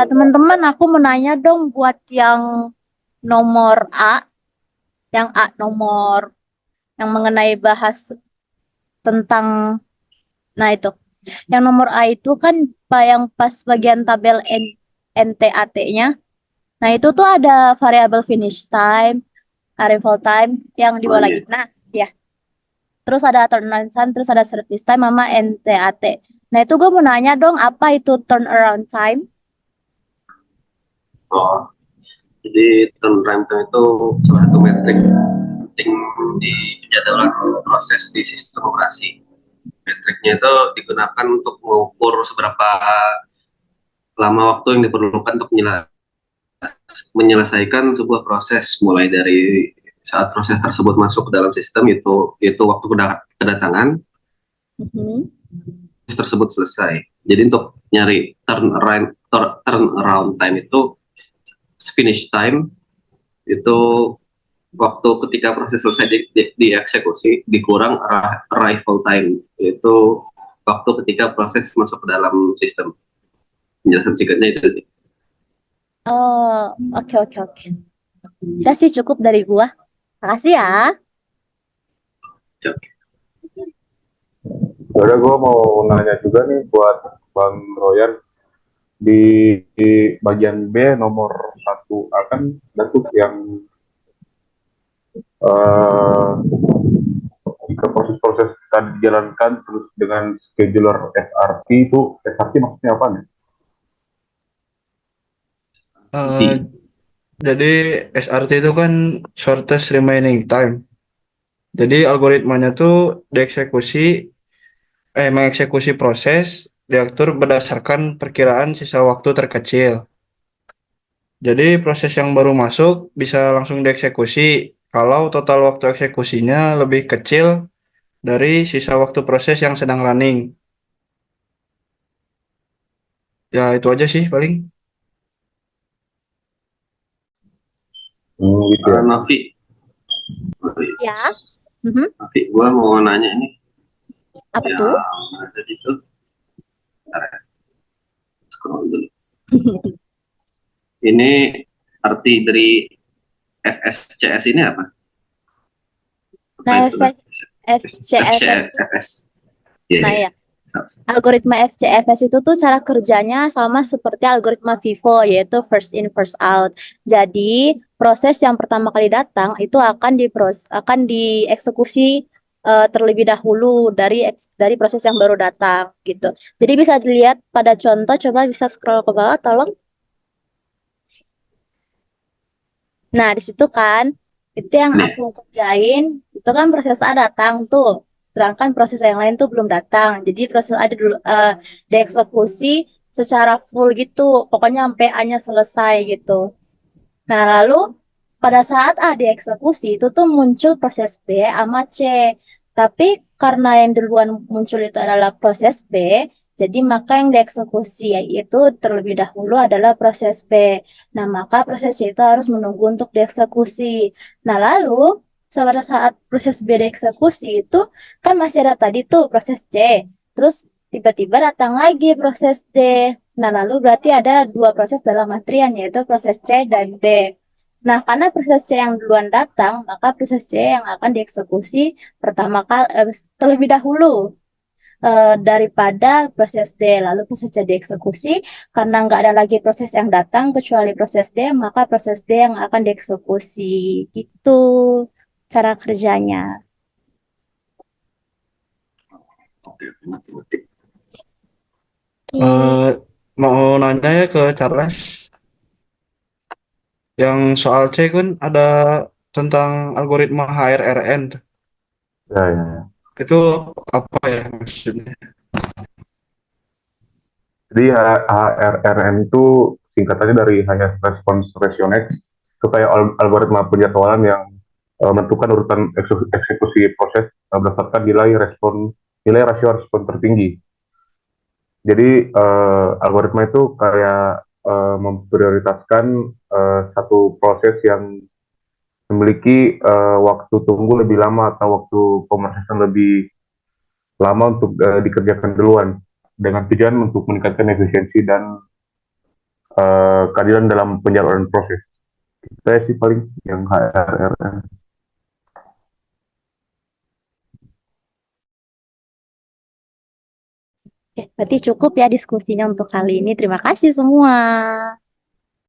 Teman-teman, aku mau nanya dong buat yang nomor A, yang A nomor yang mengenai bahas tentang, nah itu, yang nomor A itu kan yang pas bagian tabel NTAT-nya. Nah itu tuh ada variabel finish time, arrival time yang di Oh bawah lagi. iya. Nah, ya. Terus ada turnaround time, terus ada service time, sama NTAT. Nah itu gue mau nanya dong, apa itu turnaround time? Oh, jadi turnaround time itu salah satu metrik penting di penjadwalan proses di sistem operasi. Metriknya itu digunakan untuk mengukur seberapa lama waktu yang diperlukan untuk menyelesaikan sebuah proses, mulai dari saat proses tersebut masuk ke dalam sistem itu waktu kedatangan Mhm. proses tersebut selesai. Jadi untuk nyari turnaround time itu finish time itu waktu ketika proses selesai dieksekusi dikurang arrival time itu waktu ketika proses masuk ke dalam sistem. Penjelasan singkatnya itu. Oh, oke oke oke. Udah sih cukup dari gua. Makasih ya. Udah gue mau nanya juga nih buat Bang Royan di bagian B nomor 1 akan bentuk yang jika proses-proses tadi dijalankan terus dengan scheduler SRT itu SRT maksudnya apa nih? Nanti Eh, jadi SRT itu kan shortest remaining time. Jadi algoritmanya tuh dieksekusi, mengeksekusi proses diatur berdasarkan perkiraan sisa waktu terkecil. Jadi proses yang baru masuk bisa langsung dieksekusi kalau total waktu eksekusinya lebih kecil dari sisa waktu proses yang sedang running. Ya itu aja sih paling. Gitu ya. Novi, Ya. Mhm. Novi, gua mau nanya ini Apa yang tuh? ada di itu. Bentar ya, scroll dulu. Ini arti dari FSCS ini apa? Apa Nah, itu lah? FCFS. FCFS. Iya, Nah, yeah, ya. Algoritma FCFS itu tuh cara kerjanya sama seperti algoritma FIFO, yaitu first in first out. Jadi, proses yang pertama kali datang itu akan dieksekusi terlebih dahulu dari proses yang baru datang gitu. Jadi bisa dilihat pada contoh, coba bisa scroll ke bawah, tolong. Nah, di situ kan, itu yang Ini. aku kerjain, itu kan proses A datang tuh. Sedangkan proses yang lain tuh belum datang. Jadi proses A dulu dieksekusi secara full gitu. Pokoknya sampai A-nya selesai gitu. Nah, lalu pada saat A dieksekusi itu tuh muncul proses B sama C. Tapi karena yang duluan muncul itu adalah proses B, jadi maka yang dieksekusi itu terlebih dahulu adalah proses B. Nah, maka proses C itu harus menunggu untuk dieksekusi. Nah, lalu pada saat proses B dieksekusi itu kan masih ada tadi tuh proses C. Terus tiba-tiba datang lagi proses D. Nah, lalu berarti ada dua proses dalam antrian, yaitu proses C dan D. Nah, karena proses C yang duluan datang, maka proses C yang akan dieksekusi terlebih dahulu daripada proses D. Lalu proses C dieksekusi, karena nggak ada lagi proses yang datang kecuali proses D, maka proses D yang akan dieksekusi. Gitu cara kerjanya. Oke, matematik. Oke. Eh, mau nanya ya ke Charles, yang soal C kan ada tentang algoritma HRRN tuh. Ya, ya, ya. Itu apa ya maksudnya? Jadi HRRN itu singkatannya dari hanya response ratio next, itu kayak algoritma penjadwalan yang menentukan urutan eksekusi proses berdasarkan nilai rasio respon tertinggi. Jadi algoritma itu kayak memprioritaskan satu proses yang memiliki waktu tunggu lebih lama atau waktu pemrosesan lebih lama untuk dikerjakan duluan dengan tujuan untuk meningkatkan efisiensi dan keadilan dalam penyaluran proses. Saya sih paling yang HRRN. Oke, berarti cukup ya diskusinya untuk kali ini. Terima kasih semua.